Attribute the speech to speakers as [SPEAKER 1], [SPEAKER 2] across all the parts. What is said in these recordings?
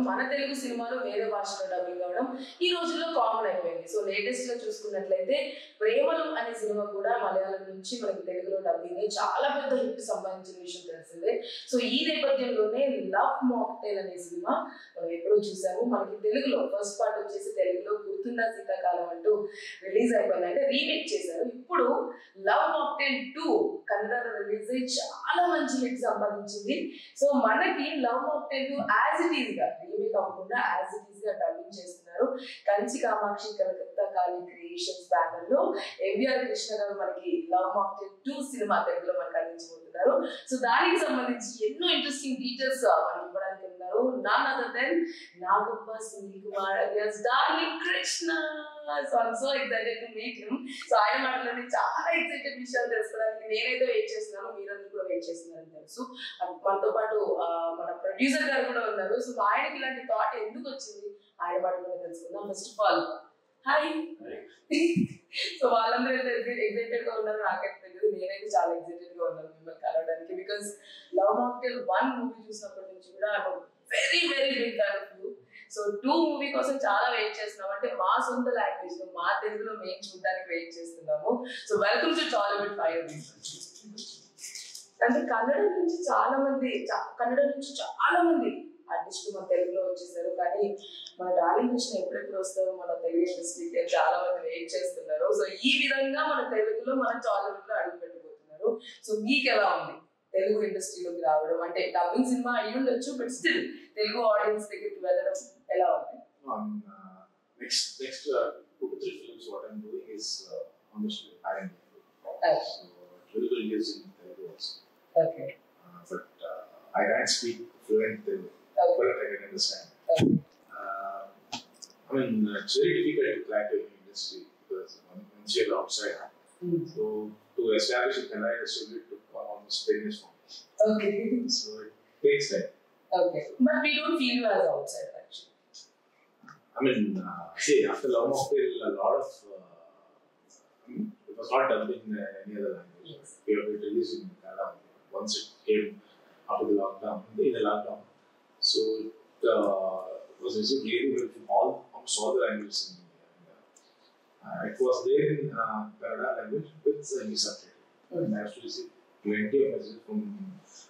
[SPEAKER 1] మన తెలుగు సినిమాలో వేరే భాషలో డబ్బింగ్ అవడం ఈ రోజుల్లో కామన్ అయిపోయింది. సో లేటెస్ట్ గా చూసుకున్నట్లయితే ప్రేమలు అనే సినిమా కూడా మలయాళం నుంచి మనకి తెలుగులో డబ్బింగ్ చాలా పెద్ద హిట్ సంపాదించిన విషయం తెలిసిందే. సో ఈ నేపథ్యంలోనే లవ్ మాక్టైల్ అనే సినిమా మనం ఎప్పుడో చూసాము. మనకి తెలుగులో ఫస్ట్ పార్ట్ వచ్చేసి తెలుగులో గుర్తుందా శీతాకాలం అంటూ రిలీజ్ అయిపోయింది, అంటే రీమేక్ చేశారు. ఇప్పుడు లవ్ మాక్టైల్ 2 కన్నడలో రిలీజ్ అయ్యి చాలా మంచి హిట్ సంపాదించింది. సో మనకి love mocktail 2 as it is గా రీమేక్ అవ్వకుండా యాజ్ ఇట్ ఈస్ గా డబ్బింగ్ చేస్తున్నారు. కంచి కామాక్షి కలకత్తా కాళీ క్రియేషన్స్ బ్యానర్ లో ఎంవిఆర్ కృష్ణ గారు మనకి లవ్ మాక్టైల్ 2 సినిమా తెలుగులో మనకు అందించబోతున్నారు. సో దానికి సంబంధించి ఎన్నో ఇంట్రెస్టింగ్ డీటెయిల్స్ మనకి ఇవ్వడానికి ఉన్నారు. none other than Nagappa Sunil Kumar alias Darling Krishna. So I'm so excited to meet him. So ఆయన మాటలోనే చాలా ఎక్సైటెడ్ విషయాలు తెలుసుకోవడానికి నేనైతే వెయిట్ చేస్తున్నాను, మీరందరూ కూడా వెయిట్ చేస్తున్నారని తెలుసు. మనతో పాటు మన ప్రొడ్యూసర్ గారు కూడా ఉన్నారు. సో ఆయనకి ఇలాంటి థాట్ ఎందుకు వచ్చింది ఆయన మాటలోనే తెలుసుకుందాం. First of all hi. So వాళ్ళందరూ అయితే ఎక్సైటెడ్ గా ఉన్నారు, నాకైతే తెలియదు. నేనైతే చాలా ఎక్సైటెడ్ గా ఉన్నాను మిమ్మల్ని కలవడానికి. బికాస్ లవ్ మాక్టైల్ 1 మూవీ చూసినప్పటి నుంచి కూడా very very big fan of you. So 2 movie కోసం చాలా వెయిట్ చేస్తున్నాం, అంటే మా సొంత లాంగ్వేజ్ లో మా తెలుగులో మేము చూడడానికి వెయిట్ చేస్తున్నాము. So welcome to Tollywood fire. అంటే కన్నడ నుంచి చాలా మంది ఆర్టిస్టులు మన తెలుగులో వచ్చేసారు, కానీ మన డార్లింగ్ కృష్ణ ఎప్పుడెప్పుడు వస్తారో మన తెలుగు ఇండస్ట్రీకి చాలా మంది వెయిట్ చేస్తున్నారు. సో ఈ విధంగా మన తెలుగులో మన టాలీవుడ్ లో అడుగు పెట్టబోతున్నారు. సో మీకు ఎలా ఉంది తెలుగు ఇండస్ట్రీలోకి రావడం? అంటే డబ్బింగ్ సినిమా అయ్యి ఉండొచ్చు, బట్ స్టిల్ తెలుగు ఆడియన్స్ దగ్గరికి వెళ్ళడం ఎలా ఉంది?
[SPEAKER 2] Next 2-3 films what I'm doing is honestly hiring people. So it will be released in Telugu also.
[SPEAKER 1] Okay.
[SPEAKER 2] But I can't speak fluent Telugu, but I can understand. I mean, it's very difficult to crack the industry because once you're outside, so to establish a Kannada industry it took almost 10 years for me.
[SPEAKER 1] Okay.
[SPEAKER 2] So it takes time.
[SPEAKER 1] Okay. But we don't feel you as outsider actually.
[SPEAKER 2] I mean, see, after Love Mocktail, a lot of it was not dubbed in any other language.
[SPEAKER 1] Yes.
[SPEAKER 2] We have been released in Kannada once it came after the lockdown. So it was received really well from almost all the languages in India. It was there in Kannada language with English subtitle. And I actually received plenty of messages from,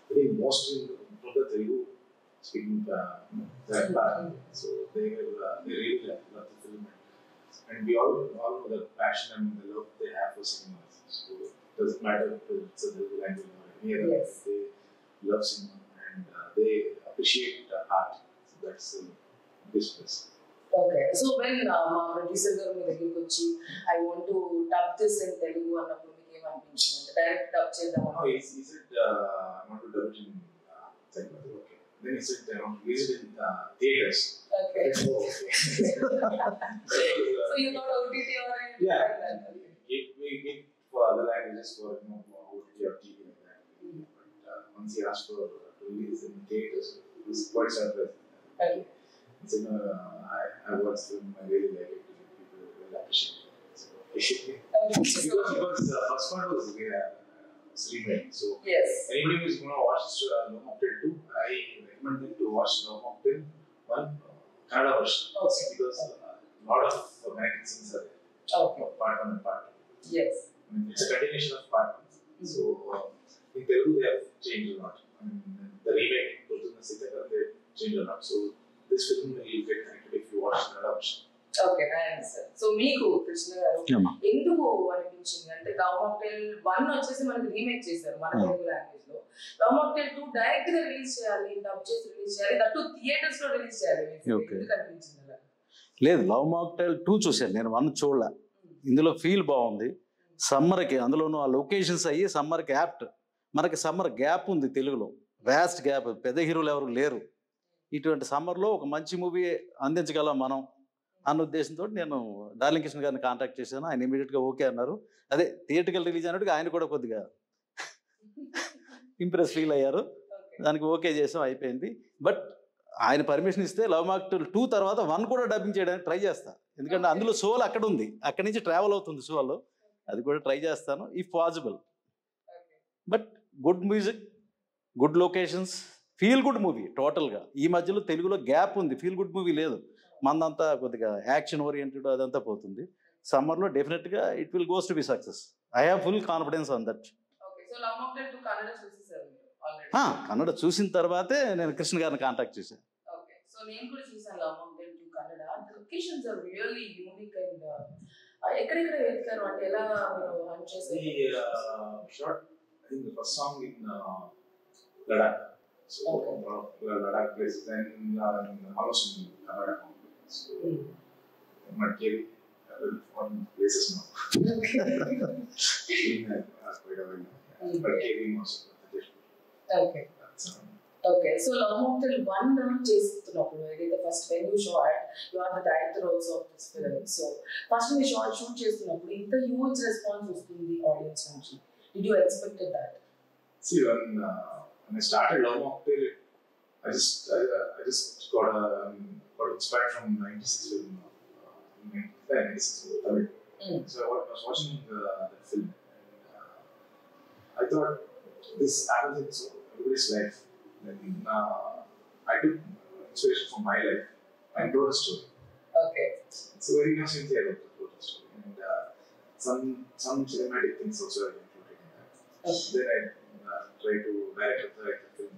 [SPEAKER 2] I think, mostly from the Telugu speaking that part. So they really love the film, and we all know the passion and the love they have for cinema. So it doesn't matter if it's a Telugu language or any other.
[SPEAKER 1] Yes.
[SPEAKER 2] They love cinema and they appreciate art. So that's the business.
[SPEAKER 1] Okay. So when my producer garu mee daggiriki vachi I want to dub this in Telugu annappudu meeku em anipinchindi? Direct dub chedam?
[SPEAKER 2] No, he said I want to dub it in Telugu. Okay. Then he said I want to release it in theaters.
[SPEAKER 1] Okay.
[SPEAKER 2] So
[SPEAKER 1] you thought OTT or anything
[SPEAKER 2] yeah,
[SPEAKER 1] like that?
[SPEAKER 2] we give for other languages for OTT or TV like that. But once he asked for to release in theaters, it was quite surprising.
[SPEAKER 1] Okay.
[SPEAKER 2] He said, I watched film, I really like it. People will appreciate it. So, because the first part was remake. So
[SPEAKER 1] Yes.
[SPEAKER 2] anybody who is going to watch Love Mocktail 2, I recommend them to watch Love Mocktail 1 Kannada version.
[SPEAKER 1] Okay.
[SPEAKER 2] Because a lot of connecting scenes are there.
[SPEAKER 1] Okay.
[SPEAKER 2] Part 1 and part 2.
[SPEAKER 1] Yes.
[SPEAKER 2] I mean, it's a continuation of part 1. So in Telugu they have changed a lot. I mean, the remake, Gursuna Sitaka, they changed a lot. So this film will get connected if you watch Kannada version.
[SPEAKER 1] Okay, so మీకు కృష్ణ గారు ఎందుకు అనిపించింది అంటే love mocktail 1 వచ్చేసి మనకి remake చేశారు మన Telugu language లో, లవ్ మాక్టైల్ 2 డైరెక్ట్ గా రిలీజ్ చేయాలి, డబ్ చేసి రిలీజ్ చేయాలి, దట్ థియేటర్స్ లో రిలీజ్ చేయాలి, ఎందుకు అనిపించింది అలా?
[SPEAKER 3] లేదు, లవ్ మాక్టైల్ 2 చూశాను నేను, 1 చూడలే. ఇందులో ఫీల్ బాగుంది. సమ్మర్కి అందులోనూ ఆ లొకేషన్స్ అయ్యి సమ్మర్కి యాప్ట్. మనకి సమ్మర్ గ్యాప్ ఉంది తెలుగులో, వ్యాస్ట్ గ్యాప్, పెద్ద హీరోలు ఎవరు లేరు. ఇటువంటి సమ్మర్లో ఒక మంచి మూవీ అందించగలం మనం అన్న ఉద్దేశంతో నేను డార్లింగ్ కృష్ణ గారిని కాంటాక్ట్ చేశాను. ఆయన ఇమీడియట్గా ఓకే అన్నారు. అదే థియేటర్కి రిలీజ్ అయినట్టుగా ఆయన కూడా కొద్దిగా ఇంప్రెస్ ఫీల్ అయ్యారు. దానికి ఓకే చేసాం, అయిపోయింది. బట్ ఆయన పర్మిషన్ ఇస్తే లవ్ మాక్టైల్ 2 తర్వాత 1 కూడా డబ్బింగ్ చేయడానికి ట్రై చేస్తాను. ఎందుకంటే అందులో సోల్ అక్కడ ఉంది, అక్కడి నుంచి ట్రావెల్ అవుతుంది సోలో, అది కూడా ట్రై చేస్తాను if possible. But good music, good locations, feel good movie టోటల్గా. ఈ మధ్యలో తెలుగులో గ్యాప్ ఉంది, ఫీల్ గుడ్ మూవీ లేదు. మనదంతా కొద్దిగా యాక్షన్ ఓరియంటెడ్ అదంతా పోతుంది. సమ్మర్లో డెఫినెట్గా it will goes to be success. I have full confidence on that. Kannada చూసిన తర్వాతే నేను కృష్ణ గారిని కాంటాక్ట్ చేశాను.
[SPEAKER 1] నేను కూడా చూసాను love mountain 2 Kannada. The locations are really unique and ఎక్కడెక్కడ వెతికారు అంటే ఎలా మీరు హంట్ చేశారు?
[SPEAKER 2] Short I think the first song in Ladakh. So Ladakh place then almost in Kannada. So Madikeri on places now. Madikkeri also.
[SPEAKER 1] Okay. Okay, so Love Mocktail 1 చేస్తున్నప్పుడు ఏదైతే first when you shot, you are the director also of this film. So first మీ shoot చేస్తున్నప్పుడు ఇంత huge response వస్తుంది audience నుంచి. Did you expected that?
[SPEAKER 2] See, when I started Love Mocktail, I just got inspired from 96 film. 96 Tamil. So I was watching the film and I thought this happens in everybody's life. And I took inspiration from my life and told a story.
[SPEAKER 1] Okay.
[SPEAKER 2] So very innocently I wrote a story, and some cinematic things also I included in that. Okay. Then I tried to direct the film.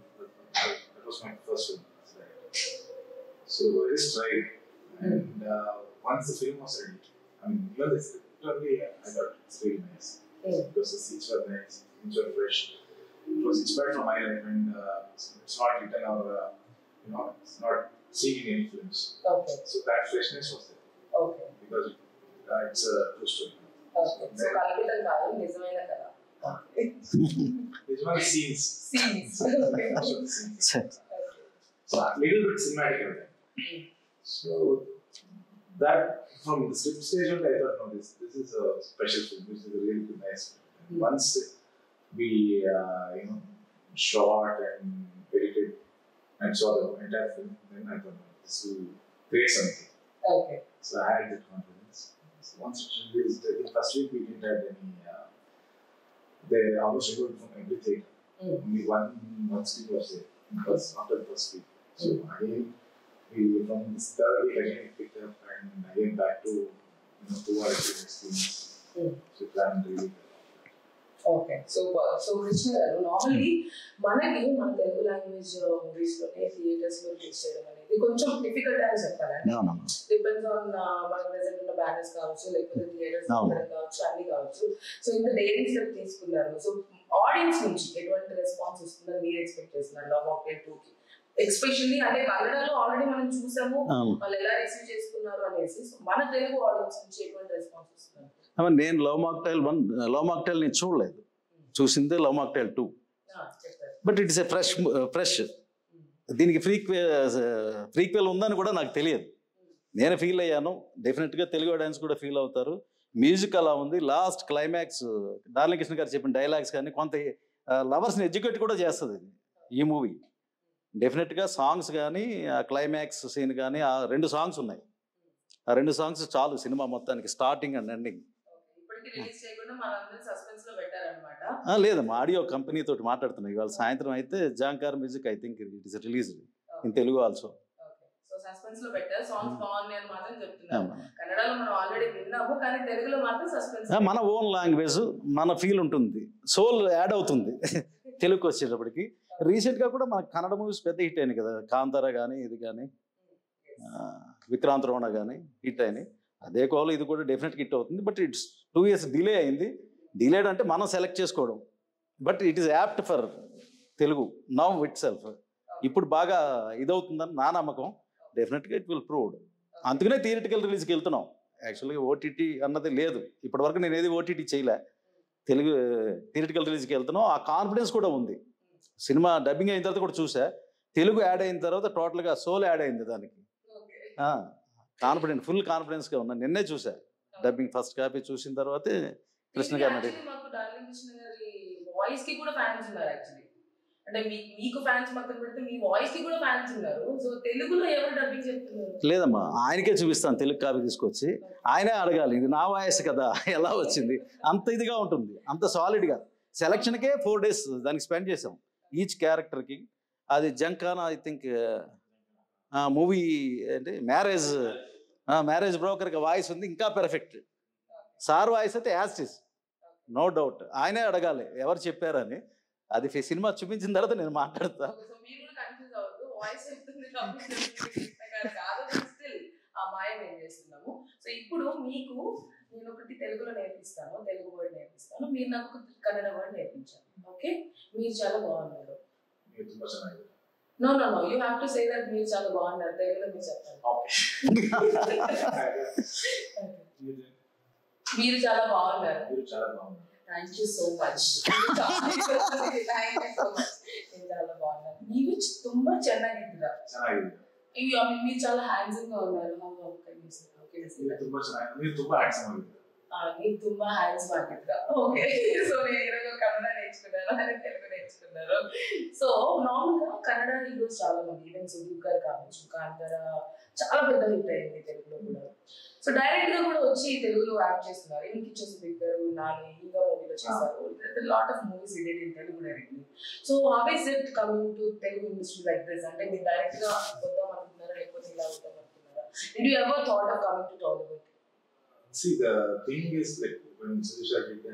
[SPEAKER 2] That was my first film as a director. So I just tried, and once the film was ready, I mean, literally I thought it's really nice. Because the scenes were nice, things were fresh. It was inspired from my life, and it's not written or it's not seen in any films.
[SPEAKER 1] Okay.
[SPEAKER 2] So that freshness was there.
[SPEAKER 1] Okay.
[SPEAKER 2] Because it's a true story.
[SPEAKER 1] Okay. So kalpitam kaadu nijamaina kada.
[SPEAKER 2] Nijamaina scenes.
[SPEAKER 1] Scenes. Okay.
[SPEAKER 2] So a little bit cinematic everything. So that from the script stage on, I thought, no, this is a special film. This is a really good, nice film. Once we shot and edited and saw the entire film, then I thought, this will create something.
[SPEAKER 1] Okay.
[SPEAKER 2] So I had that confidence. So once it released, the first week we didn't have any. They almost removed from every theatre. Only one screen was there. Because after the first week, so again from this third week again it picked up, and again back to 2 hours experience. So plan really.
[SPEAKER 1] Okay super. So Krishna గారు, normally మనకి మన Telugu language movies లోనే theatres లో release చేయడం అనేది కొంచెం difficult అని చెప్పాలండి. డిపెండ్స్ ఆన్ మన ప్రెసెంట్ ఉన్న బ్యానర్స్ కావచ్చు, లేకపోతే థియేటర్స్ కావచ్చు, అన్ని కావచ్చు. సో ఇంత డేరింగ్ స్టెప్ తీసుకున్నారు. సో ఆడియన్స్ నుంచి ఎటువంటి రెస్పాన్స్ వస్తుందని మీరు ఎక్స్పెక్ట్ చేస్తున్నారు లవ్ మాక్టైల్ 2 కి? ఎస్పెషల్లీ అంటే కన్నడలో ఆల్రెడీ మనం చూసాము వాళ్ళు ఎలా రిసీవ్ చేసుకున్నారు అనేసి. సో మన తెలుగు ఆడియన్స్ నుంచి ఎటువంటి రెస్పాన్స్ వస్తున్నారు?
[SPEAKER 3] నేను లవ్ మాక్టైల్ నేను చూడలేదు, చూసిందే love mocktail 2. But it's a fresh. దీనికి ఫ్రీక్వెల్ ఉందని కూడా నాకు తెలియదు. నేను ఫీల్ అయ్యాను, డెఫినెట్గా తెలుగు ఆడియన్స్ కూడా ఫీల్ అవుతారు. మ్యూజిక్ అలా ఉంది. లాస్ట్ క్లైమాక్స్ డార్లింగ్ కృష్ణ గారు చెప్పిన డైలాగ్స్ కానీ కొంత లవర్స్ని ఎడ్యుకేట్ కూడా చేస్తుంది ఈ మూవీ. డెఫినెట్గా సాంగ్స్ కానీ ఆ క్లైమాక్స్ సీన్ కానీ ఆ 2 సాంగ్స్ ఉన్నాయి. ఆ 2 సాంగ్స్ చాలు సినిమా మొత్తానికి, స్టార్టింగ్ అండ్ ఎండింగ్. లేదమ్మా, ఆడియో కంపెనీ తోటి మాట్లాడుతున్నాయి. ఇవాళ సాయంత్రం అయితే Jhankar music, I think it is released in Telugu also. మన ఓన్ లాంగ్వేజ్, మన ఫీల్ ఉంటుంది, సోల్ యాడ్ అవుతుంది తెలుగుకి వచ్చేటప్పటికి. రీసెంట్గా కూడా మన కన్నడ మూవీస్ పెద్ద హిట్ అయినాయి కదా, కాంతార కానీ ఇది కానీ విక్రాంత్ రోణ కానీ హిట్ అయినాయి. అదే కోలో ఇది కూడా డెఫినెట్గా హిట్ అవుతుంది. బట్ ఇట్స్ 2 years డిలే అయింది. డిలేడ్ అంటే మనం సెలెక్ట్ చేసుకోవడం. But it is apt for Telugu now it self. ఇప్పుడు బాగా ఇదవుతుందని నా నమ్మకం. డెఫినెట్గా ఇట్ విల్ ప్రూవ్డ్. అందుకనే థియేటికల్ రిలీజ్కి వెళ్తున్నాం. యాక్చువల్గా ఓటీటీ అన్నది లేదు ఇప్పటివరకు, నేను ఏది ఓటీటీ చేయలే. తెలుగు థియేటికల్ రిలీజ్కి వెళ్తున్నాం. ఆ కాన్ఫిడెన్స్ కూడా ఉంది. సినిమా డబ్బింగ్ అయిన తర్వాత కూడా చూసా, తెలుగు యాడ్ అయిన తర్వాత టోటల్గా సోల్ యాడ్ అయింది దానికి. ఫుల్ కాన్ఫిడెన్స్గా ఉన్నా. నిన్నే చూసా డబ్బింగ్ ఫస్ట్ కాపీ, చూసిన తర్వాతే కృష్ణ గారిని అడిగి. లేదమ్మా, ఆయనకే చూపిస్తాను తెలుగు కాపీ తీసుకొచ్చి. ఆయనే అడగాలి, ఇది నా వాయిస్ కదా, ఎలా వచ్చింది. అంత ఇదిగా ఉంటుంది, అంత సాలిడ్గా. సెలక్షన్కే 4 days దానికి స్పెండ్ చేసాం ఈచ్ క్యారెక్టర్కి. అది జంకానా ఐ థింక్ మూవీ అంటే మ్యారేజ్ బ్రోకర్కి వాయిస్ ఉంది, ఇంకా పెర్ఫెక్ట్. సార్ వాయిస్ అయితే యాస్టిస్, నో డౌట్. ఆయనే అడగాలి ఎవరు చెప్పారని. అది సినిమా చూపించిన తర్వాత నేను మాట్లాడతా.
[SPEAKER 1] సో ఇప్పుడు మీకు నేను ఒకటి తెలుగులో నేర్పిస్తాను, తెలుగు వర్డ్ నేర్పిస్తాను, మీరు నాకు ఒక కన్నడ వర్డ్ నేర్పించాలి. ఓకే? మీరు చాలా బాగున్నారు. No, you have to say that మీరు చాలా బాగున్నారు. తెలుగులో మీరు చెప్పాలి. మీరు చాలా బాగున్నారు. Thank you so much. నేను చాలా బాగున్నాను. ನೀವು ತುಂಬಾ ಚೆನ್ನಾಗಿದ್ದೀರಾ. మీరు చాలా హ్యాండ్సమ్ గా ఉన్నారు.
[SPEAKER 2] మీరు ತುಂಬಾ హ్యాండ్సమ్
[SPEAKER 1] ಆಗಿದ್ದೀರಾ. ఓకే, సో నేను ఈరోజు కన్నడ నేర్చుకున్నాను, అని తెలుగు నేర్చుకున్నారు. సో నార్మల్ గా కన్నడ హీరోస్ చాలా మంది, ఈవెన్ సుదీప్ గారు కావచ్చు, కాంతార చాలా పెద్ద హిట్ అయింది తెలుగులో కూడా. సో డైరెక్ట్ గా కూడా వచ్చి తెలుగులో యాక్ట్ చేస్తున్నారు. ఈవెన్ కిచ్చా సుదీప్ గారు నాని హీగా మూవీలో చేశారు. Lot of movies did in Telugu directly. So how is it coming to Telugu industry like this? అంటే మీరు డైరెక్ట్ గా వద్దాం అనుకున్నారా, లేకపోతే ఇలా వద్దాం అనుకున్నారా? Did you ever thought of coming to Tollywood?
[SPEAKER 2] See, the thing is, like, when Sudhisha did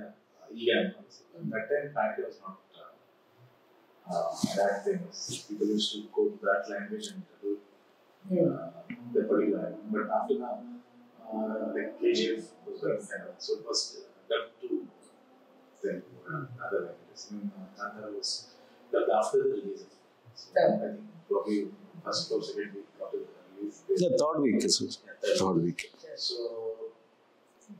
[SPEAKER 2] EM, that time Patti was not that famous. People used to go to that language and do the particular language. But after that, like KGF was very famous, so it was dubbed to then other languages. Kantara was dubbed after the release. So I think probably first or second week after the release.
[SPEAKER 3] Yeah, third week.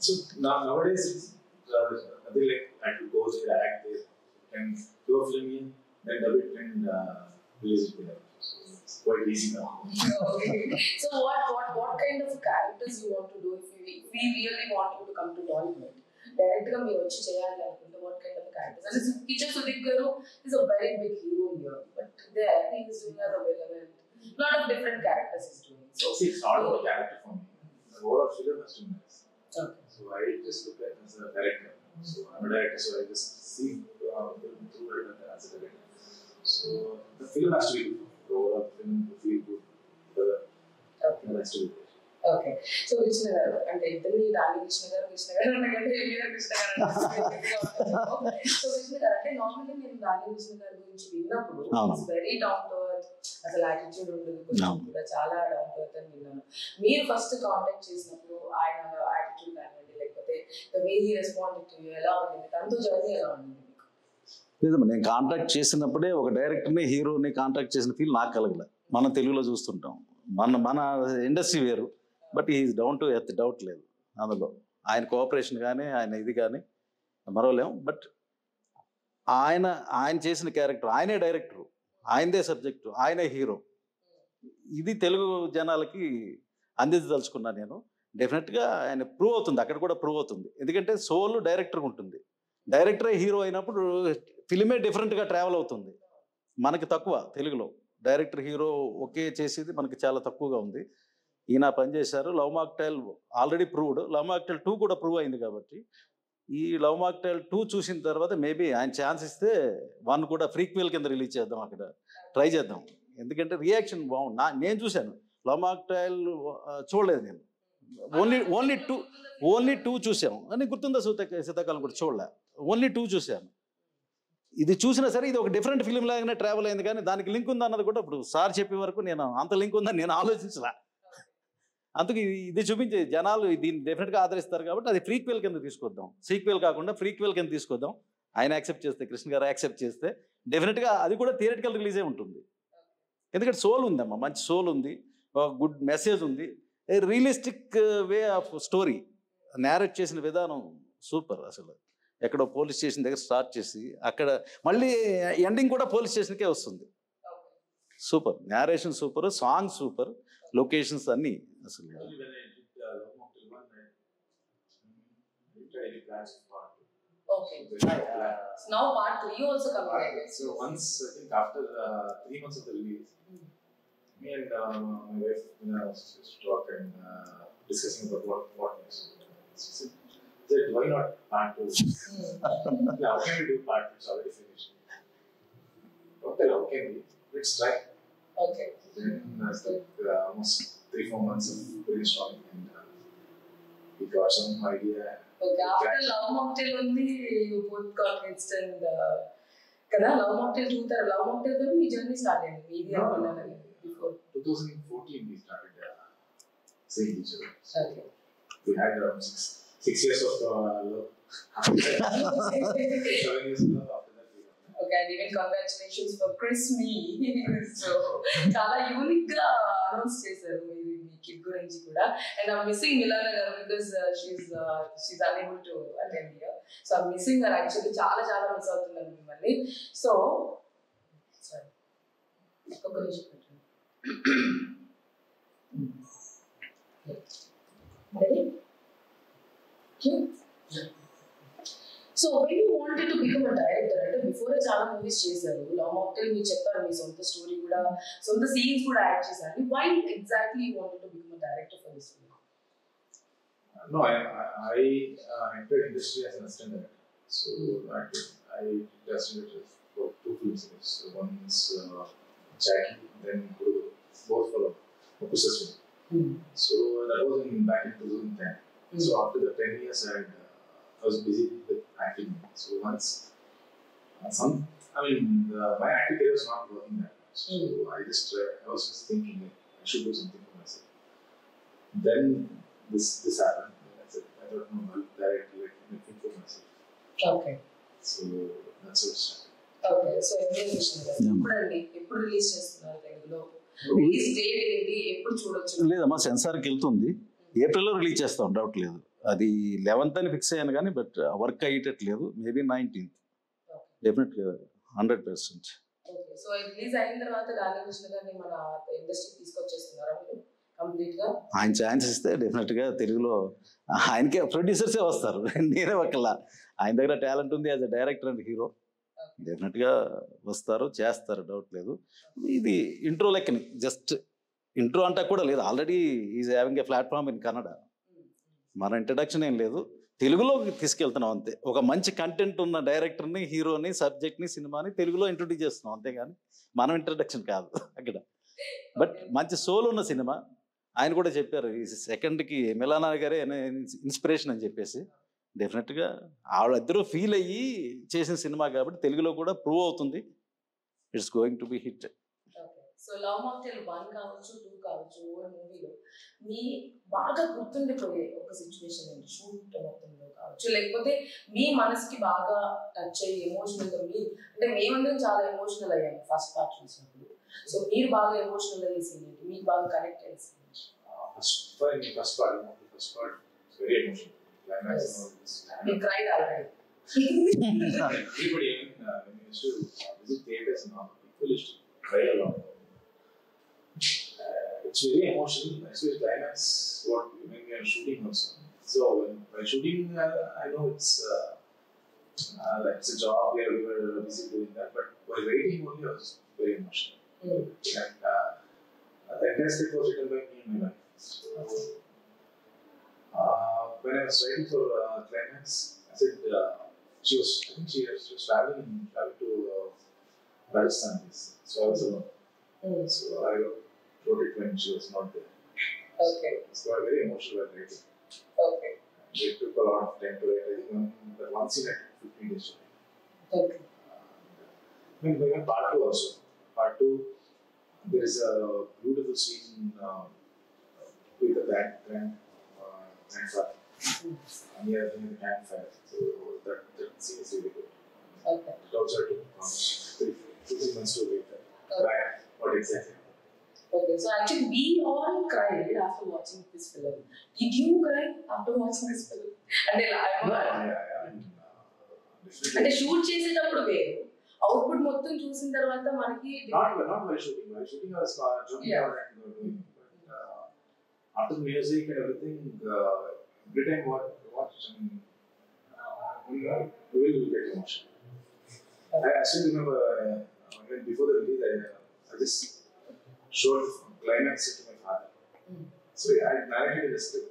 [SPEAKER 2] So nowadays it's I think like I could go there, act there, and do a film in, then dub it and release it there. So it's quite easy now.
[SPEAKER 1] Okay. So what kind of characters you want to do if we really want you to come to Tollywood? Direct ga meer vachi cheyali anukunte what kind of characters? And Kicha Sudeep garu is a very big hero here, but there he is doing as a villain and lot of different characters he's doing. So
[SPEAKER 2] see, it's not about character for me. The overall film has to be nice.
[SPEAKER 1] Okay.
[SPEAKER 2] So I just look at it as a director. So I'm a director, so I just see film through it as a director. So the film has to be good. The overall film will feel good. The film has to be good.
[SPEAKER 1] Okay. So Krishna garu, అంటే ఇద్దరిని రాణి కృష్ణ గారు అనకంటే మీద కృష్ణ గారు. So Krishna గారు అంటే normally నేను రాణి కృష్ణ గారి గురించి విన్నప్పుడు it's very down to earth, అసలు యాటిట్యూడ్ ఉంటుంది కొంచెం కూడా, చాలా డౌన్ టు ఎర్త్ అని విన్నాను. మీరు ఫస్ట్ కాంటాక్ట్ చేసినప్పుడు ఆయన యాటిట్యూడ్ కానివ్వండి, లేకపోతే the way he responded to you ఎలా ఉంది, తనతో జర్నీ ఎలా ఉంది?
[SPEAKER 3] లేదమ్మా, నేను కాంటాక్ట్ చేసినప్పుడే ఒక డైరెక్టర్ని హీరోని కాంటాక్ట్ చేసిన ఫీల్ నాకు కలగలే. మనం తెలుగులో చూస్తుంటాం, మన ఇండస్ట్రీ వేరు, but is down to earth, doubt లేదు అందులో. ఆయన కోఆపరేషన్ కానీ ఆయన ఇది కానీ మరవలేం. బట్ ఆయన చేసిన క్యారెక్టర్, ఆయనే డైరెక్టరు, ఆయనదే సబ్జెక్టు, ఆయనే హీరో. ఇది తెలుగు జనాలకి అందించదలుచుకున్నా నేను. డెఫినెట్గా ఆయన ప్రూవ్ అవుతుంది, అక్కడ కూడా ప్రూవ్ అవుతుంది. ఎందుకంటే సోల్ డైరెక్టర్గా ఉంటుంది, డైరెక్టరే హీరో అయినప్పుడు ఫిలిమే డిఫరెంట్గా ట్రావెల్ అవుతుంది. మనకి తక్కువ తెలుగులో డైరెక్టర్ హీరో ఒకే చేసేది మనకి చాలా తక్కువగా ఉంది. ఈయన పనిచేశారు. Love mocktail already proved, love mocktail 2 కూడా ప్రూవ్ అయింది. కాబట్టి ఈ లవ్ మాక్టైల్ 2 చూసిన తర్వాత మేబీ ఆయన ఛాన్స్ ఇస్తే 1 కూడా ఫ్రీక్వెల్ కింద రిలీజ్ చేద్దాం, అక్కడ ట్రై చేద్దాం. ఎందుకంటే రియాక్షన్ బాగుంది. నేను చూశాను లవ్ మాక్టైల్, చూడలేదు నేను, ఓన్లీ టూ చూసాము అని గుర్తుందా? శీతాకాలం కూడా చూడలే, ఓన్లీ 2 చూశాను. ఇది చూసినా సరే ఇది ఒక డిఫరెంట్ ఫిలిం లాగానే ట్రావెల్ అయింది, కానీ దానికి లింక్ ఉందన్నది కూడా ఇప్పుడు సార్ చెప్పే వరకు నేను అంత లింక్ ఉందని నేను ఆలోచించలే. అందుకు ఇది చూపించి జనాలు దీన్ని డెఫినెట్గా ఆదరిస్తారు. కాబట్టి అది ఫ్రీక్వెల్ కింద తీసుకొద్దాం, సీక్వెల్ కాకుండా ఫ్రీక్వెల్ కింద తీసుకొద్దాం. ఆయన యాక్సెప్ట్ చేస్తే, కృష్ణ గారు యాక్సెప్ట్ చేస్తే డెఫినెట్గా అది కూడా థియేటికల్ రిలీజే ఉంటుంది. ఎందుకంటే సోల్ ఉందమ్మా, మంచి సోల్ ఉంది, గుడ్ మెసేజ్ ఉంది, realistic way of story, narrate చేసిన విధానం సూపర్. అసలు ఎక్కడో పోలీస్ స్టేషన్ దగ్గర స్టార్ట్ చేసి అక్కడ మళ్ళీ ఎండింగ్ కూడా పోలీస్ స్టేషన్కే వస్తుంది. Super narration, super song, super locations అన్నీ అసలు.
[SPEAKER 1] Okay. Now part 3 also coming.
[SPEAKER 2] So once I think after 3 months of the release, me and my wife was talk and discussing about what next. She said, why not part 2? Yeah, how can we do part 2? It's already finished. Okay, how can we? let's try.
[SPEAKER 1] Okay.
[SPEAKER 2] Then I took almost 3-4 months of brainstorming and we got some idea.
[SPEAKER 1] Okay, after Love Mocktail only you both got instant kada Love Mocktail 2 tar Love Mocktail తో మీ journey start అయింది మీది అనుకున్నాను before
[SPEAKER 2] 2014 we started seeing each other.
[SPEAKER 1] Okay.
[SPEAKER 2] We had around 6 years of love. 7 years of love after that we got married.
[SPEAKER 1] Okay, and even congratulations for Chris Me. So చాలా unique గా announce చేశారు మీరు మీ kid గురించి కూడా. And I'm missing Milana garu because she's unable to attend here. So I'm missing her actually చాలా చాలా miss అవుతున్నాను మిమ్మల్ని. సో సారీ ఒక నిమిషం పెట్టండి. Ready? Okay. So when you wanted to become a director అంటే బిఫోర్ చాలా మూవీస్ చేశారు. లవ్ మాక్టైల్ మీరు చెప్పారు మీ సొంత స్టోరీ కూడా సొంత సీన్స్ కూడా యాడ్ చేశారు. why exactly you wanted to become a director for this film?
[SPEAKER 2] No, I entered industry as an assistant director. So I tested it for 2 films. So one is Jackie, then Guru, both for Opus's film. So that was back in 2010. So after the 10 years, I was busy with acting. So once my acting career was not working that much. So I was just thinking I should do something for myself. Then this happened. I said I don't know, I'll directly anything for myself.
[SPEAKER 1] Okay.
[SPEAKER 2] So that's how it started.
[SPEAKER 1] Okay. So ఎప్పుడు release చేస్తున్నారు తెలుగులో? Release date ఏంటి? ఎప్పుడు చూడొచ్చు?
[SPEAKER 3] లేదమ్మా సెన్సార్కి వెళ్తుంది. ఏప్రిల్లో release చేస్తాం, డౌట్ లేదు. అది 11th అని ఫిక్స్ అయ్యాను కానీ బట్ వర్క్ అయ్యేటట్లేదు. మేబీ 19th డెఫినెట్గా 100%.
[SPEAKER 1] ఓకే. సో రిలీజ్ అయిన తర్వాత రాధాకృష్ణ గారిని మన ఇండస్ట్రీకి తీసుకొచ్చేస్తున్నారా మీరు కంప్లీట్గా?
[SPEAKER 3] ఆయన ఛాన్స్ ఇస్తే డెఫినెట్గా తెలుగులో ఆయనకే ప్రొడ్యూసర్సే వస్తారు, నేనే ఒకలా. ఆయన దగ్గర టాలెంట్ ఉంది as a director and hero. డెఫినెట్గా వస్తారు, చేస్తారు, డౌట్ లేదు. ఇది ఇంట్రో లెక్కని, జస్ట్ ఇంట్రో అంటా కూడా లేదు. Already is having a platform in Kannada. మన ఇంట్రడక్షన్ ఏం లేదు, తెలుగులోకి తీసుకెళ్తున్నాం అంతే. ఒక మంచి కంటెంట్ ఉన్న డైరెక్టర్ని, హీరోని, సబ్జెక్ట్ని, సినిమాని తెలుగులో ఇంట్రొడ్యూస్ చేస్తున్నాం అంతేగాని మనం ఇంట్రడక్షన్ కాదు అక్కడ. బట్ మంచి సోల్ ఉన్న సినిమా. ఆయన కూడా చెప్పారు ఈ సెకండ్కి మిలానా గారే ఇన్స్పిరేషన్ అని చెప్పేసి. డెఫినెట్గా వాళ్ళిద్దరూ ఫీల్ అయ్యి చేసిన సినిమా కాబట్టి తెలుగులో కూడా ప్రూవ్ అవుతుంది. It's going to be hit.
[SPEAKER 1] So love mocktail 1 కావచ్చు 2 కావచ్చు మూవీలో మీ బాగా గుర్తుండిపోయే ఒక సిచ్యువేషన్ ఏంటి? షూట్ మొత్తంలో కావచ్చు, లేకపోతే మీ మనసుకి బాగా టచ్ అయ్యి ఎమోషనల్గా మీరు అంటే మేమందరం చాలా ఎమోషనల్ అయ్యాము ఫస్ట్ పార్ట్ చూసినప్పుడు. సో మీరు బాగా ఎమోషనల్ అయ్యే సీన్ ఏంటి? మీకు బాగా కనెక్ట్ అయ్యే సీన్ ఏంటి?
[SPEAKER 2] First part very emotional.
[SPEAKER 1] You cried already.
[SPEAKER 2] Everybody when you used to visit theaters and all, people used to cry a lot. It's very emotional, especially climax. When we are shooting also. So when shooting, I know it's like it's a job where we were busy doing that, but while waiting only I was very emotional. And the entire script was written by me and my wife. When I was writing for climax, I said she was traveling to Rajasthan. So I was alone. So I wrote it when she was not there.
[SPEAKER 1] Okay.
[SPEAKER 2] So I'm very emotional about writing.
[SPEAKER 1] Okay.
[SPEAKER 2] It took a lot of time to write. I think that one scene I took 15 days to write.
[SPEAKER 1] Okay.
[SPEAKER 2] Then part 2 also. Part 2, there is a beautiful scene with the grandfather. And near the campfire. So that scene is really good.
[SPEAKER 1] Okay.
[SPEAKER 2] It also took 2-3 months to write that.
[SPEAKER 1] Okay.
[SPEAKER 2] What exactly?
[SPEAKER 1] Okay, so actually we all cried after watching this film. Did you cry after watching this film? And అంటే shoot చేసేటప్పుడు వేరు, output మొత్తం చూసిన తర్వాత మనకి
[SPEAKER 2] not while shooting. While shooting I was joking around and doing, but after the music and everything, every time watch we will get emotional. I still remember when before the release I just showed climax to my father. So I narrated in the script.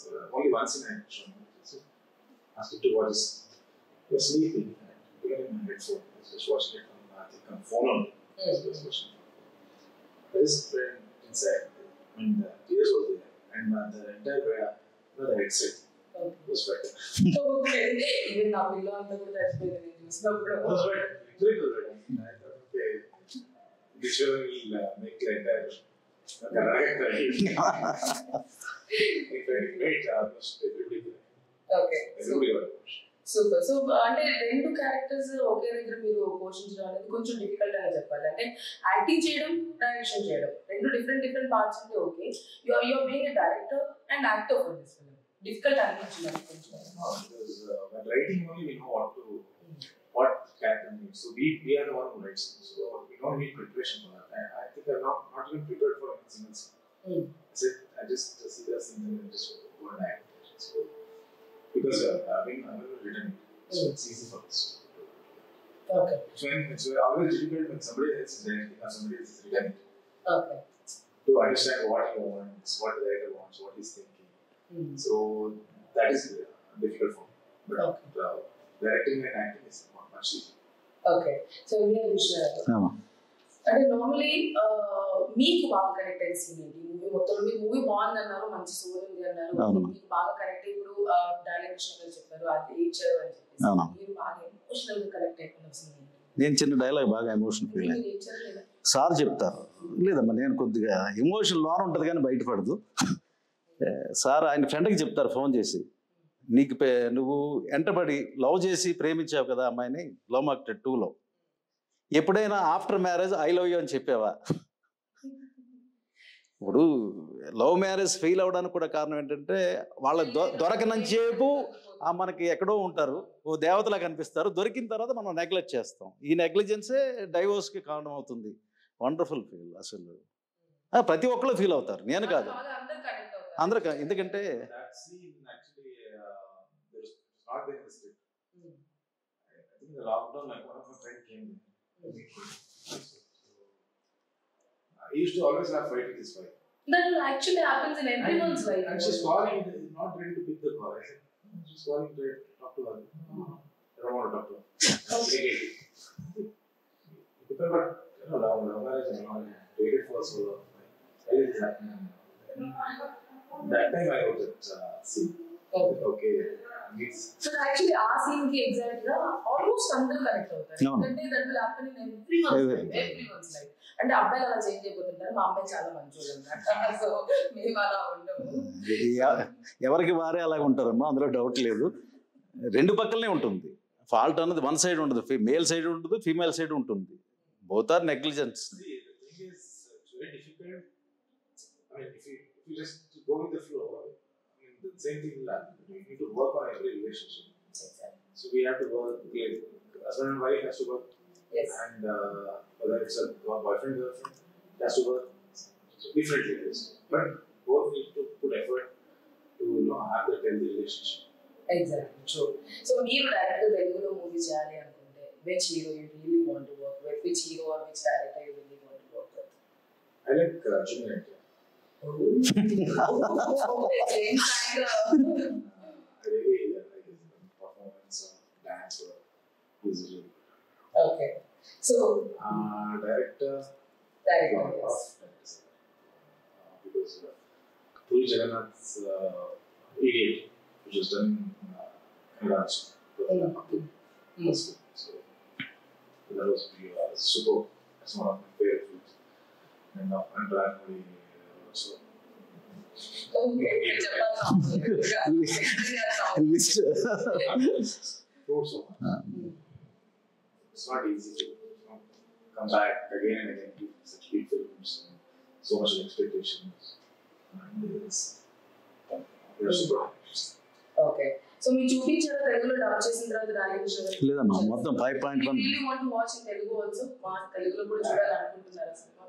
[SPEAKER 2] So only once in I shown him. So asked him to watch this. He was sleeping. I put it in my headphone. I was just watching it on phone only. I just went inside and tears were there and the entire the headset was better.
[SPEAKER 1] Okay. Even now, we learned that that's been used. No
[SPEAKER 2] It was better. Literally was better. I thought, okay, this will make the entire great almost everybody.
[SPEAKER 1] Okay.
[SPEAKER 2] Everybody got it.
[SPEAKER 1] Super. So అంటే రెండు characters ఒకే దగ్గర మీరు పోషించడం అనేది కొంచెం difficult అని చెప్పాలి. అంటే యాక్టింగ్ చేయడం, డైరెక్షన్ చేయడం రెండు డిఫరెంట్ పార్ట్స్ ఉంటే okay. You're being a director and actor for this film. Difficult అనిపించింది కొంచెం.
[SPEAKER 2] Because when writing only we know what character needs. So we are the one who writes. So we don't need preparation for that. I think I'm not even prepared for anything else. I just see the scene and just go and act. So because I've never written it, so it's easy for us.
[SPEAKER 1] Okay.
[SPEAKER 2] It's always difficult when somebody else is writing or somebody else is written it.
[SPEAKER 1] Okay.
[SPEAKER 2] To understand what he wants, what the writer wants, what he's thinking. So that is difficult for me. But directing and acting is much easier.
[SPEAKER 1] Okay. So we have Vishnu. అంటే normally మీకు బాగా connect అయిన scene ఏంటి? Movie మొత్తంలో మీకు movie బాగుంది అన్నారు, మంచి స్టోరీ ఉంది అన్నారు, మీకు బాగా కనెక్ట్ అయ్యి ఇప్పుడు డైలాగ్ కృష్ణ గారు చెప్పారు అది ఏడ్చారు అని చెప్పేసి మీరు బాగా ఎమోషనల్ గా కనెక్ట్ అయిపోయిన సీన్ ఏంటి?
[SPEAKER 3] నేను చిన్న డైలాగ్ బాగా ఎమోషన్ ఫీల్ అయ్యాను. సార్ చెప్తారు, లేదమ్మా నేను కొద్దిగా ఎమోషన్ లోన్ ఉంటుంది కానీ బయటపడదు. సార్ ఆయన ఫ్రెండ్కి చెప్తారు ఫోన్ చేసి, నీకు నువ్వు ఎంటబడి లవ్ చేసి ప్రేమించావు కదా అమ్మాయిని లవ్ మాక్టెడ్ 2లో, ఎప్పుడైనా after marriage I love you అని చెప్పావా? ఇప్పుడు లవ్ మ్యారేజ్ ఫెయిల్ అవ్వడానికి కూడా కారణం ఏంటంటే వాళ్ళ దొరకనంచేపు మనకి ఎక్కడో ఉంటారు, ఓ దేవతలా కనిపిస్తారు, దొరికిన తర్వాత మనం నెగ్లెక్ట్ చేస్తాం. ఈ నెగ్లిజెన్సే డైవోర్స్కి కారణం అవుతుంది. వండర్ఫుల్ ఫీల్ అసలు ప్రతి ఒక్కరు ఫీల్ అవుతారు, నేను కాదు అందరు. ఎందుకంటే
[SPEAKER 2] I used to always have fight with his wife.
[SPEAKER 1] That actually happens in everyone's life.
[SPEAKER 2] And she's calling, not ready to pick the call. I said, she's calling to talk to her. I don't want to talk to her. Okay. But love marriage and all, waited for so long. Why is it happening? That time I wrote that scene. Okay.
[SPEAKER 1] So actually ఆ scene కి exact గా almost అందరూ connect అవుతారు. ఎందుకంటే that will happen in everyone's life. అంటే అబ్బాయిలు అలా change అయిపోతుంటారు, మా అబ్బాయి చాలా మంచోళ్ళు అన్నమాట. సో మేము అలా ఉండము,
[SPEAKER 3] ఎవరికి వారే అలాగ ఉంటారమ్మా, అందులో డౌట్ లేదు. రెండు పక్కలనే ఉంటుంది ఫాల్ట్ అన్నది. వన్ సైడ్ ఉండదు, మేల్ సైడ్ ఉంటుంది, ఫీమేల్ సైడ్ ఉంటుంది. Both are negligence.
[SPEAKER 2] The same thing will happen. We need to work on every relationship. Exactly. So we have to work. Husband and wife has to work.
[SPEAKER 1] Yes.
[SPEAKER 2] And whether it's a boyfriend girlfriend, it has to work differently. But both need to put effort to have that healthy relationship.
[SPEAKER 1] Exactly. True. So మీరు direct గా తెలుగులో movie చేయాలి అనుకుంటే which hero you really want to work with? Which hero or which director you really want to work with?
[SPEAKER 2] I like Junior NTR.
[SPEAKER 1] I really
[SPEAKER 2] like his performance, dance, music.
[SPEAKER 1] Okay. So
[SPEAKER 2] director.
[SPEAKER 1] Yes.
[SPEAKER 2] Because Puri Jagannath's Idiot, which was done in Raj. So that was super. That's one of my favorite films. And Rajmoli also.
[SPEAKER 1] Okay.
[SPEAKER 3] List.
[SPEAKER 2] It's not easy to come back again and again to such big films and so much expectations. We're super happy.
[SPEAKER 1] Okay. So we చూపించారు తెలుగులో dub చేసిన తర్వాత రాజకృష్ణ
[SPEAKER 3] లేదమ్మా మొత్తం 5.1.
[SPEAKER 1] really want to watch in Telugu also. మా తెలుగులో కూడా చూడాలనుకుంటున్నారు సినిమా.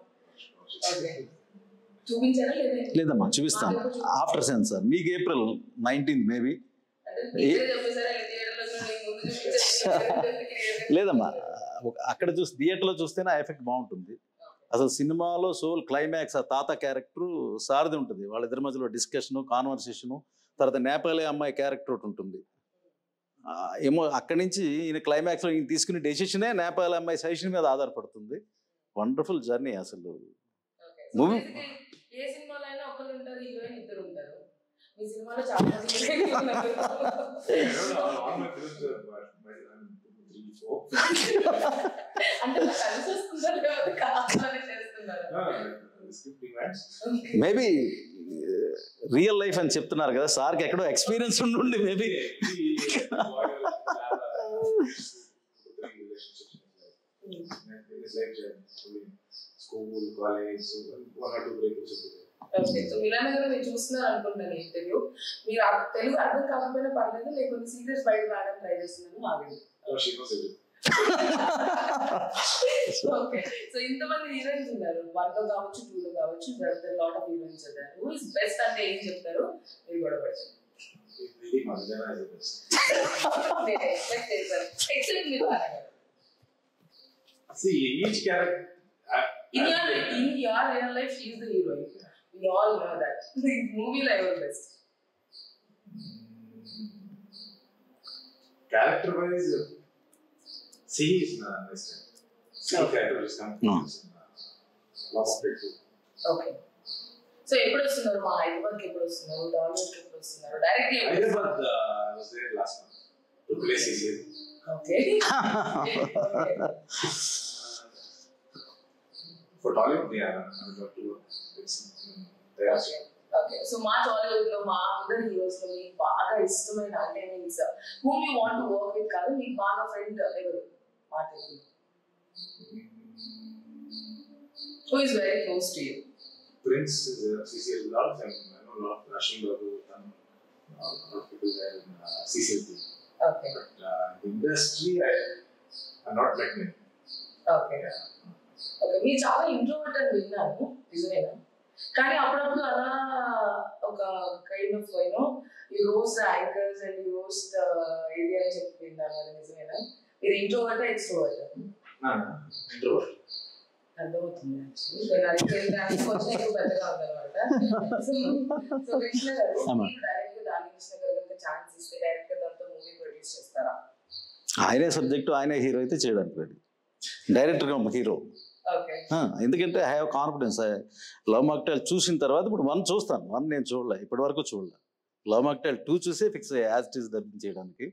[SPEAKER 1] Okay. చూపించారా
[SPEAKER 3] లేదమ్మా చూపిస్తాను ఆఫ్టర్ సెన్సార్ మీకు ఏప్రిల్ 19th మేబీ. లేదమ్మా అక్కడ చూసి థియేటర్లో చూస్తేనే ఆ ఎఫెక్ట్ బాగుంటుంది. అసలు సినిమాలో సోల్ క్లైమాక్స్ ఆ తాత క్యారెక్టర్ సారథి ఉంటుంది, వాళ్ళిద్దరి మధ్యలో డిస్కషను కాన్వర్సేషను, తర్వాత నేపాలీ అమ్మాయి క్యారెక్టర్ ఒకటి ఉంటుంది. ఏమో అక్కడి నుంచి ఈయన క్లైమాక్స్లో ఈయన తీసుకునే డెసిషనే నేపాలీ అమ్మాయి సజెషన్ మీద ఆధారపడుతుంది. వండర్ఫుల్ జర్నీ అసలు.
[SPEAKER 1] Okay. So
[SPEAKER 3] Movie-
[SPEAKER 1] basically, ఏ సినిమాలో అయినా ఒకరు ఉంటారు, హీరోయిన్ ఇద్దరు ఉంటారు. మీ సినిమాలో చాలా మంది హీరోయిన్లు ఉన్నారు.
[SPEAKER 2] All my films are my 3, 4.
[SPEAKER 1] అంటే నాకు కలిసి వస్తుందా లేకపోతే కావాలని చేస్తున్నారా?
[SPEAKER 2] Script demands.
[SPEAKER 3] Maybe real life అని చెప్తున్నారు కదా, సార్కి ఎక్కడో ఎక్స్పీరియన్స్ ఉండి maybe
[SPEAKER 2] School, college, so 1 or 2 breaks.
[SPEAKER 1] Okay. So Milan garu మీరు చూస్తున్నారు అనుకుంటున్నాను ఇంటర్వ్యూ. మీరు తెలుగు అర్థం కాకపోయినా పర్లేదు, లేకపోతే సీరియస్ బయట రావడం ట్రై చేస్తున్నాను, ఆగండి.
[SPEAKER 2] She knows it.
[SPEAKER 1] Okay. So ఇంతమంది హీరోయిన్స్ ఉన్నారు, 1 లో కావచ్చు, 2 లో కావచ్చు, లాట్ ఆఫ్ హీరోయిన్స్ ఉన్నారు. హూ ఇస్ బెస్ట్ అంటే ఏం చెప్తారు మీరు కూడా పడుతుంది?
[SPEAKER 2] Really, Manjana is the best.
[SPEAKER 1] నేను ఎక్స్పెక్ట్ చేశాను, ఎక్సెప్ట్ మిలాన్ గారు.
[SPEAKER 2] See, each character.
[SPEAKER 1] In your real life, she is the heroine. We all know that. The movie life was best.
[SPEAKER 2] Character wise, C is nice. C character is coming. Last bit.
[SPEAKER 1] Okay. So ఎప్పుడు వస్తున్నారు? మా హైదరాబాద్కి ఎప్పుడు వస్తున్నారు? డాలర్కి ఎప్పుడు వస్తున్నారు? Directly
[SPEAKER 2] Hyderabad was there last month to play CCL.
[SPEAKER 1] Okay.
[SPEAKER 2] For Tollywood, yeah, I'm going to work. It's there.
[SPEAKER 1] Okay. So మా టాలీవుడ్ లో మా అందరి హీరోస్ లో మీకు బాగా ఇష్టమైన అంటే means whom you want to work with కాదు, మీకు బాగా ఫ్రెండ్ ఎవరు మా తెలుగులో? Who is very close to you?
[SPEAKER 2] Prince is CCL. A lot of them. I know a lot of Russian Babu, a lot of people there in CCL team.
[SPEAKER 1] Okay.
[SPEAKER 2] But in the industry, I'm not like many.
[SPEAKER 1] Okay. Okay. మీరు చాలా introvert అని విన్నాను, నిజమేనా? కానీ అప్పుడప్పుడు అలా ఒక kind of you roast anchors and you roast ఇది అని చెప్పి విన్నాను, అది నిజమేనా? మీరు ఇంట్రోవర్ట్ ఎక్స్ట్రోవర్ట్?
[SPEAKER 2] Introvert.
[SPEAKER 1] అర్థమవుతుంది. నేను అడిగేదానికి కొంచెం ఎక్కువ పెద్దగా ఉందన్నమాట. సో కృష్ణ గారు, మీరు డైరెక్ట్ దాని కృష్ణ గారు కనుక ఛాన్స్ ఇస్తే డైరెక్ట్ గా దాంతో మూవీ ప్రొడ్యూస్ చేస్తారా?
[SPEAKER 3] ఆయనే సబ్జెక్టు, ఆయనే హీరో అయితే చేయడానికి రెడీ. డైరెక్టర్గా హీరో.
[SPEAKER 1] ఓకే.
[SPEAKER 3] ఎందుకంటే I have confidence. Love mocktail చూసిన తర్వాత ఇప్పుడు 1 చూస్తాను. 1 నేను చూడలే, ఇప్పటి వరకు చూడలే. లవ్ మాక్టైల్ 2 చూసే ఫిక్స్ అయ్యా యాజ్ ఇట్ ఈస్ డబ్బింగ్ చేయడానికి.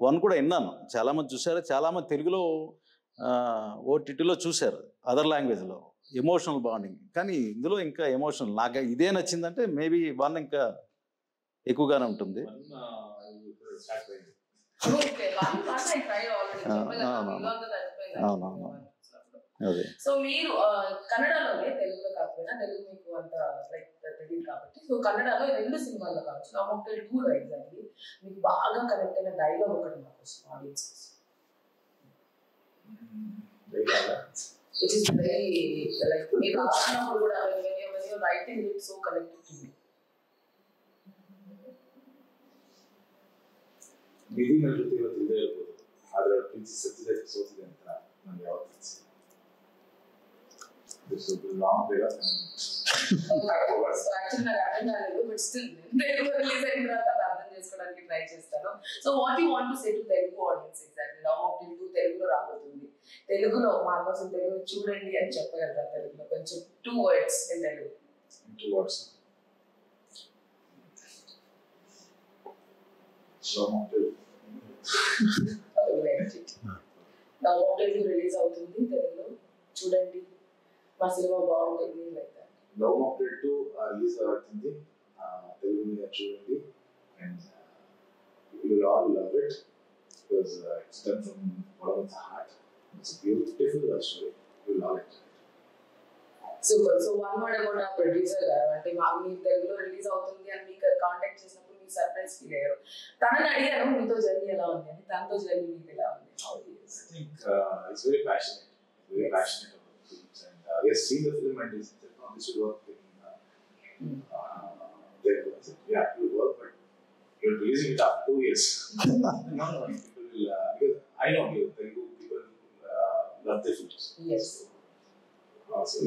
[SPEAKER 3] 1 కూడా విన్నాను, చాలామంది చూశారు, చాలామంది తెలుగులో ఓటీటీలో చూశారు, అదర్ లాంగ్వేజ్లో. ఎమోషనల్ బాండింగ్, కానీ ఇందులో ఇంకా ఎమోషనల్. నాకు ఇదే నచ్చిందంటే మేబీ 1 ఇంకా ఎక్కువగానే ఉంటుంది. అవునవును, అదే.
[SPEAKER 1] సో మీరు కన్నడలోనే, తెలుగులో కాకపోయినా, తెలుగు మీకు అంత లైక్ తెలియదు కాబట్టి, సో కన్నడలో 2 సినిమాల్లో కావచ్చు, లవ్ మాక్టైల్ 2లో ఎగ్జాక్ట్లీ మీకు బాగా కనెక్ట్ అయిన డైలాగ్ ఒకటి మాకు వస్తుంది audience. It is very like మీరు రాసినప్పుడు కూడా when you're writing it so connected to me.
[SPEAKER 2] ನಿಧಿ ನೃತ್ಯ ಇವತ್ತಿದೆ ಇರ್ಬೋದು, ಆದರೆ ಪ್ರೀತಿ ಸತ್ಯದ ಸೋತಿದೆ ಅಂತ ನನಗೆ ಯಾವತ್ತು ಅನಿಸಿದೆ. This will be long period of time.
[SPEAKER 1] So actually నాకు అర్థం కాలేదు, బట్ స్టిల్ తెలుగు రిలీజ్ అయిన తర్వాత అర్థం చేసుకోవడానికి ట్రై చేస్తాను. So what you want to say to Telugu audience exactly? Love mocktail 2 తెలుగులో రాబోతుంది, తెలుగులో మా కోసం తెలుగు చూడండి అని చెప్పగలరా? తెలుగులో కొంచెం 2 words in Telugu.
[SPEAKER 2] 2 words. Love mocktail.
[SPEAKER 1] Love mocktail release అవుతుంది, తెలుగులో చూడండి, మా సినిమా బాగుంటుంది, like that.
[SPEAKER 2] Love mocktail 2 release అవుతుంది, తెలుగు మీద చూడండి, and you will all love it because it's done from bottom of the heart. It's a beautiful love story. You will love it.
[SPEAKER 1] Super. So 1 word about our producer గారు, అంటే మీ తెలుగులో release అవుతుంది అని మీకు contact చేసినప్పుడు మీకు surprise feel అయ్యారు. తనని అడిగాను మీతో జర్నీ ఎలా ఉంది అని, తనతో జర్నీ మీకు ఎలా ఉంది?
[SPEAKER 2] I think he's very passionate about films, and he has seen the film and he said, "No, this will work in Telugu." I said, "Yeah, it will work, but you're releasing it after 2 years." No, people will, because I know Telugu people love their films.
[SPEAKER 1] Yes.
[SPEAKER 2] So